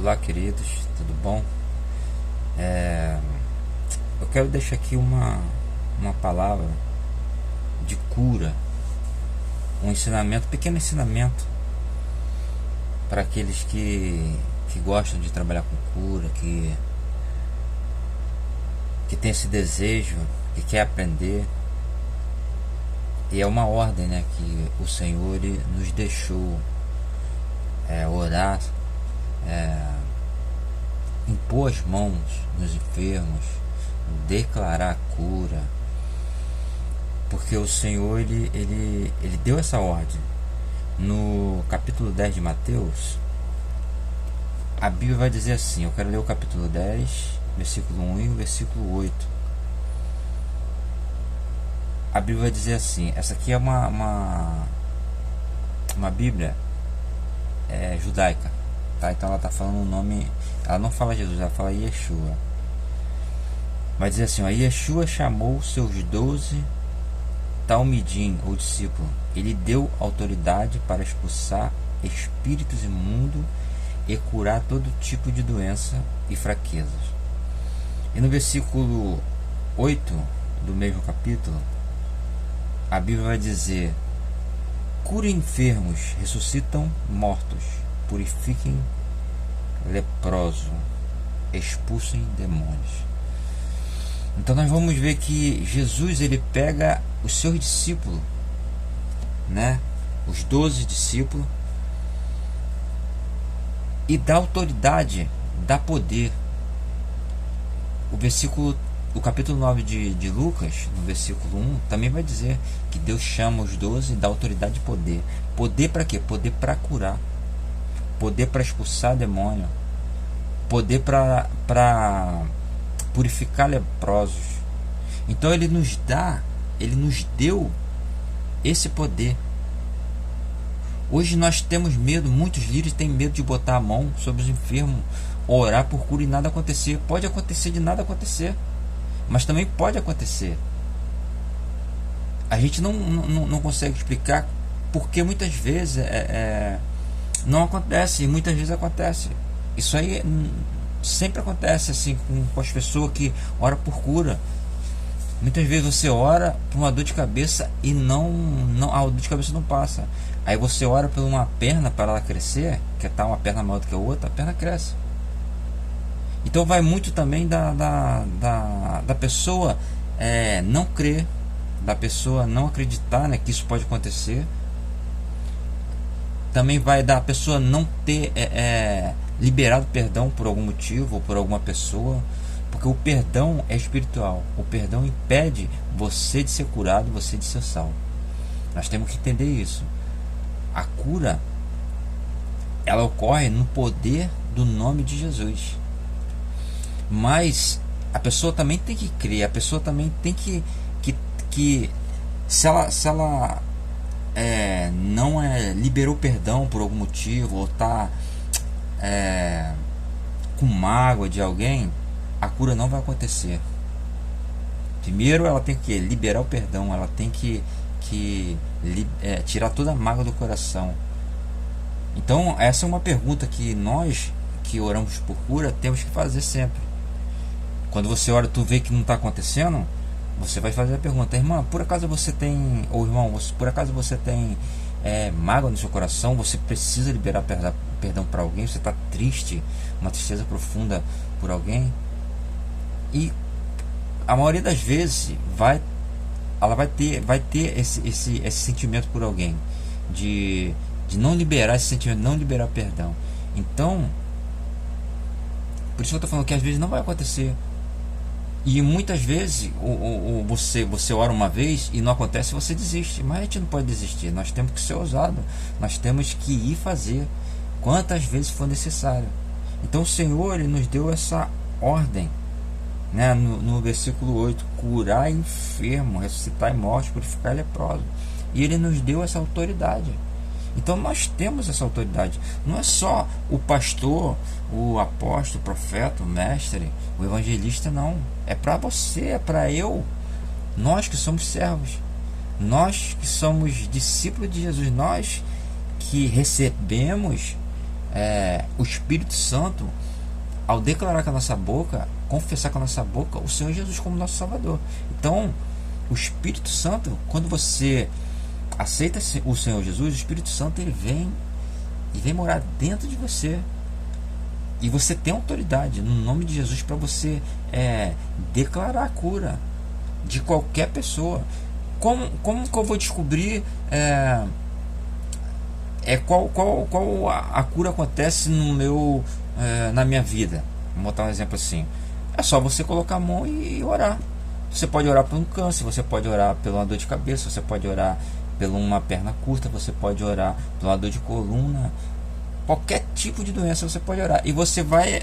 Olá, queridos, tudo bom? Eu quero deixar aqui uma palavra de cura, um ensinamento, pequeno ensinamento para aqueles que gostam de trabalhar com cura, que tem esse desejo, que quer aprender. E é uma ordem, né, que o Senhor ele nos deixou orar, impor as mãos nos enfermos, declarar a cura, porque o Senhor ele deu essa ordem. No capítulo 10 de Mateus, a Bíblia vai dizer assim, eu quero ler o capítulo 10, versículo 1 e o versículo 8. A Bíblia vai dizer assim, essa aqui é uma Bíblia judaica, tá? Então ela está falando o nome, ela não fala Jesus, ela fala Yeshua. Vai dizer assim, ó, Yeshua chamou seus 12 talmidim, ou discípulo. Ele deu autoridade para expulsar espíritos imundos e curar todo tipo de doença e fraquezas. E no versículo 8 do mesmo capítulo, a Bíblia vai dizer: curem enfermos, ressuscitam mortos, purifiquem leprosos, expulsem demônios. Então nós vamos ver que Jesus ele pega os seus discípulos, né, os 12 discípulos, e dá autoridade, dá poder. O capítulo 9 de Lucas, no versículo 1, também vai dizer que Deus chama os 12 e dá autoridade e poder. Poder para quê? Poder para curar, poder para expulsar demônio, poder para purificar leprosos. Então ele nos deu esse poder. Hoje nós temos medo, muitos líderes têm medo de botar a mão sobre os enfermos, orar por cura e nada acontecer. Pode acontecer de nada acontecer, mas também pode acontecer. A gente não consegue explicar porque muitas vezes não acontece e muitas vezes acontece. Isso aí sempre acontece assim com as pessoas que oram por cura. Muitas vezes você ora por uma dor de cabeça e a dor de cabeça não passa. Aí você ora por uma perna para ela crescer, que está uma perna maior do que a outra, a perna cresce. Então vai muito também da pessoa não crer, da pessoa não acreditar, né, que isso pode acontecer. Também vai da pessoa não ter liberado perdão por algum motivo ou por alguma pessoa, porque o perdão é espiritual. O perdão impede você de ser curado, você de ser salvo. Nós temos que entender isso. A cura, ela ocorre no poder do nome de Jesus. Mas a pessoa também tem que crer, a pessoa também tem que se ela não liberou perdão por algum motivo, ou está com mágoa de alguém, a cura não vai acontecer. Primeiro ela tem que liberar o perdão, ela tem que tirar toda a mágoa do coração. Então essa é uma pergunta que nós que oramos por cura temos que fazer sempre. Quando você ora, tu vê que não está acontecendo, você vai fazer a pergunta: irmã, por acaso você tem, ou irmão, por acaso você tem mágoa no seu coração? Você precisa liberar perdão para alguém? Você está triste, uma tristeza profunda por alguém? E a maioria das vezes ela vai ter esse sentimento por alguém, de não liberar esse sentimento, não liberar perdão. Então, por isso que eu estou falando que às vezes não vai acontecer. E muitas vezes você ora uma vez e não acontece, você desiste. Mas a gente não pode desistir, nós temos que ser ousados, nós temos que ir fazer quantas vezes for necessário. Então o Senhor ele nos deu essa ordem, né? No versículo 8: curar enfermo, ressuscitar mortos, purificar leprosos. E ele nos deu essa autoridade. Então nós temos essa autoridade. Não é só o pastor, o apóstolo, o profeta, o mestre, o evangelista, não. É para você, é para eu, nós que somos servos, nós que somos discípulos de Jesus, nós que recebemos o Espírito Santo, ao declarar com a nossa boca, confessar com a nossa boca o Senhor Jesus como nosso Salvador. Então, o Espírito Santo, quando você aceita o Senhor Jesus, o Espírito Santo ele vem e vem morar dentro de você. E você tem autoridade no nome de Jesus para você declarar a cura de qualquer pessoa. Como que eu vou descobrir qual a cura acontece na minha vida? Vou botar um exemplo assim. É só você colocar a mão e orar. Você pode orar por um câncer, você pode orar por uma dor de cabeça, você pode orar por uma perna curta, você pode orar por uma dor de coluna. Qualquer tipo de doença você pode orar. E você vai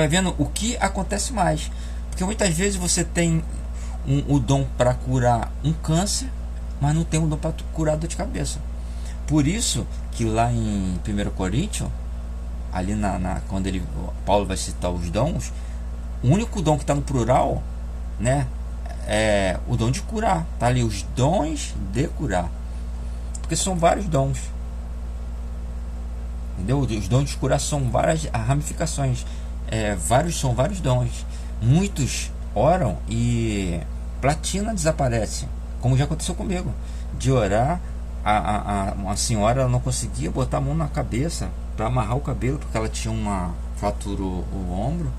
vendo o que acontece mais. Porque muitas vezes você tem o dom para curar um câncer, mas não tem o dom para curar dor de cabeça. Por isso que lá em 1 Coríntios, ali quando Paulo vai citar os dons, o único dom que está no plural, né, é o dom de curar. Está ali os dons de curar. Porque são vários dons. Entendeu? Os dons de curar são várias ramificações. São vários dons. Muitos oram e platina desaparece. Como já aconteceu comigo. De orar, uma senhora ela não conseguia botar a mão na cabeça para amarrar o cabelo, porque ela tinha fraturou o ombro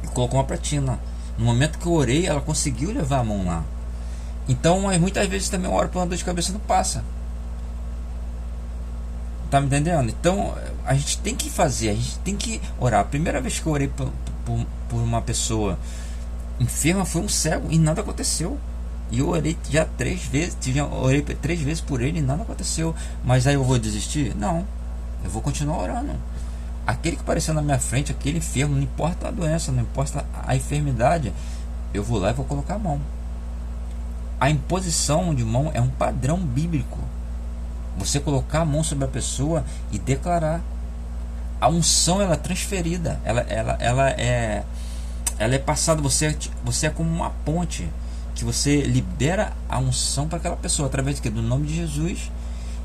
e colocou uma platina. No momento que eu orei, ela conseguiu levar a mão lá. Então, muitas vezes também eu oro por uma dor de cabeça e não passa. Tá me entendendo? Então a gente tem que fazer, a gente tem que orar. A primeira vez que eu orei por uma pessoa enferma foi um cego e nada aconteceu. E eu orei já 3 vezes, orei 3 vezes por ele e nada aconteceu. Mas aí eu vou desistir? Não, eu vou continuar orando. Aquele que apareceu na minha frente, aquele enfermo, não importa a doença, não importa a enfermidade, eu vou lá e vou colocar a mão. A imposição de mão é um padrão bíblico. Você colocar a mão sobre a pessoa e declarar. A unção ela é transferida, ela é passada. Você é como uma ponte que você libera a unção para aquela pessoa através do nome de Jesus,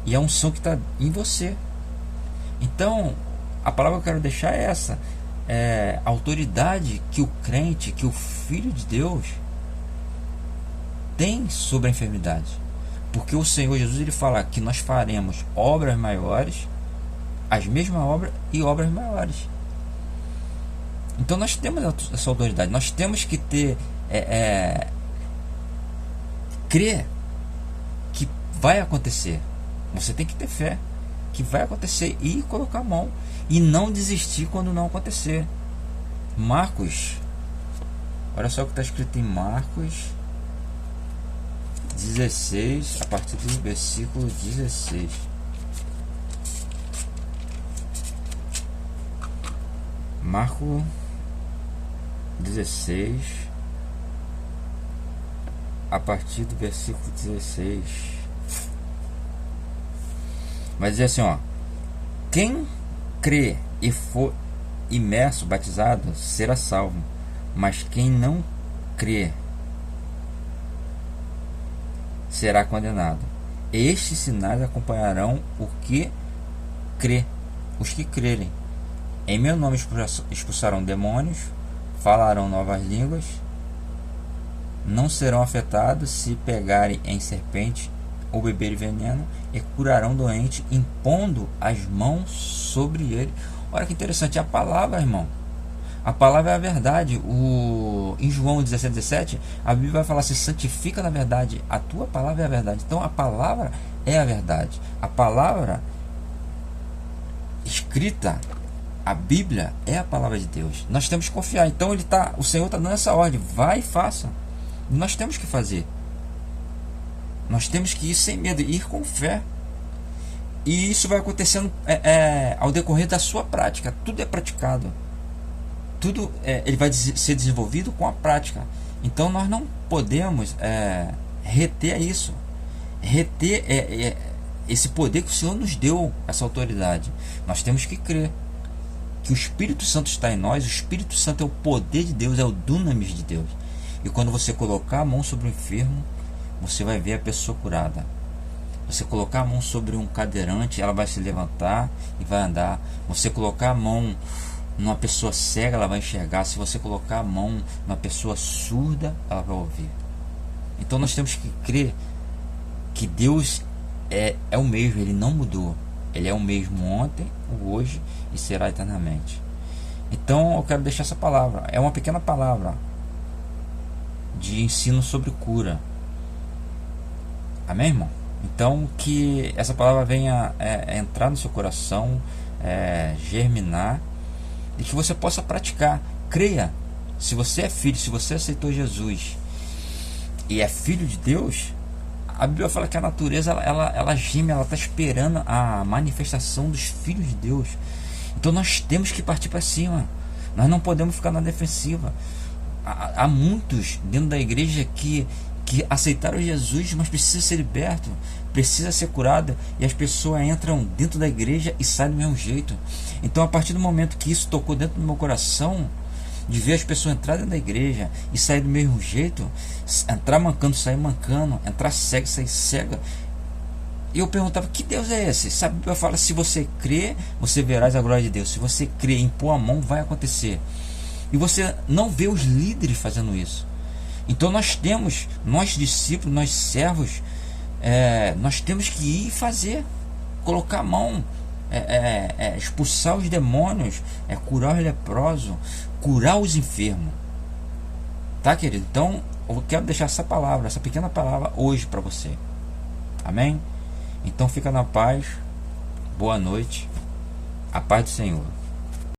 e a unção que está em você. Então a palavra que eu quero deixar é essa: a autoridade que o crente, que o filho de Deus tem sobre a enfermidade. Porque o Senhor Jesus ele fala que nós faremos obras maiores, as mesmas obras e obras maiores. Então nós temos essa autoridade. Nós temos que ter crer que vai acontecer. Você tem que ter fé que vai acontecer e colocar a mão e não desistir quando não acontecer. Marcos, olha só o que está escrito em Marcos 16, a partir do versículo 16. Marcos 16, a partir do versículo 16. Vai dizer assim, ó: quem crê e for imerso, batizado, será salvo, mas quem não crê será condenado. Estes sinais acompanharão o que crê, os que crerem. Em meu nome expulsarão demônios, falarão novas línguas, não serão afetados se pegarem em serpente ou beberem veneno, e curarão doente impondo as mãos sobre ele. Olha que interessante a palavra, irmão. A palavra é a verdade. Em João 17, a Bíblia vai falar: se santifica na verdade, a tua palavra é a verdade. Então a palavra é a verdade. A palavra escrita, a Bíblia é a palavra de Deus. Nós temos que confiar. Então o Senhor está dando essa ordem: vai e faça. Nós temos que fazer. Nós temos que ir sem medo, ir com fé. E isso vai acontecendo ao decorrer da sua prática. Tudo é praticado. Tudo ele vai ser desenvolvido com a prática. Então nós não podemos reter isso, reter esse poder que o Senhor nos deu, essa autoridade. Nós temos que crer que o Espírito Santo está em nós. O Espírito Santo é o poder de Deus, é o dunamis de Deus. E quando você colocar a mão sobre o enfermo, você vai ver a pessoa curada. Você colocar a mão sobre um cadeirante, ela vai se levantar e vai andar. Você colocar a mão numa pessoa cega, ela vai enxergar. Se você colocar a mão numa pessoa surda, ela vai ouvir. Então nós temos que crer que Deus é o mesmo, Ele não mudou. Ele é o mesmo ontem, hoje e será eternamente. Então eu quero deixar essa palavra. É uma pequena palavra de ensino sobre cura. Amém, irmão? Então que essa palavra venha entrar no seu coração, germinar, e que você possa praticar. Creia. Se você é filho, se você aceitou Jesus e é filho de Deus, a Bíblia fala que a natureza ela geme, ela está esperando a manifestação dos filhos de Deus. Então nós temos que partir para cima. Nós não podemos ficar na defensiva. Há muitos dentro da igreja que aceitaram Jesus, mas precisa ser liberto, precisa ser curado, e as pessoas entram dentro da igreja e saem do mesmo jeito. Então a partir do momento que isso tocou dentro do meu coração, de ver as pessoas entrar dentro da igreja e sair do mesmo jeito, entrar mancando, sair mancando, entrar cego, sair cega, e eu perguntava, que Deus é esse? Sabe, eu falo, se você crê, você verás a glória de Deus. Se você crê, impor a mão, vai acontecer. E você não vê os líderes fazendo isso. Então nós discípulos, nós servos, nós temos que ir e fazer, colocar a mão, expulsar os demônios, curar os leprosos, curar os enfermos. Tá, querido? Então eu quero deixar essa palavra, essa pequena palavra hoje para você. Amém? Então fica na paz. Boa noite. A paz do Senhor.